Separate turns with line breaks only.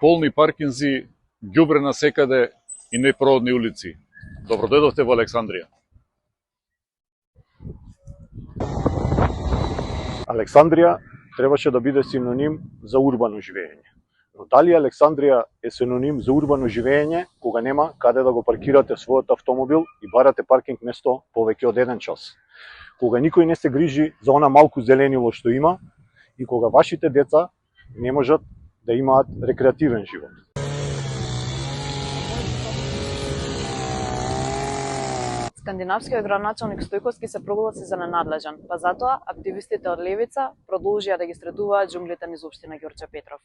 полни паркинзи, ѓубре насекаде и непроодни улици. Добродојдовте во Александрија.
Александрија требаше да биде синоним за урбано живење. Но дали Александрија е синоним за урбано живење кога нема каде да го паркирате својот автомобил и барате паркинг место повеќе од 1 час? Кога никој не се грижи за она малку зеленило што има и кога вашите деца не можат да имаат рекреативен живот.
Скандинавскиот градоначалник Стојковски се прогласи за ненадлежен, па затоа активистите од левица продолжија да ги средуваат џунглите низ општина Ѓорче Петров.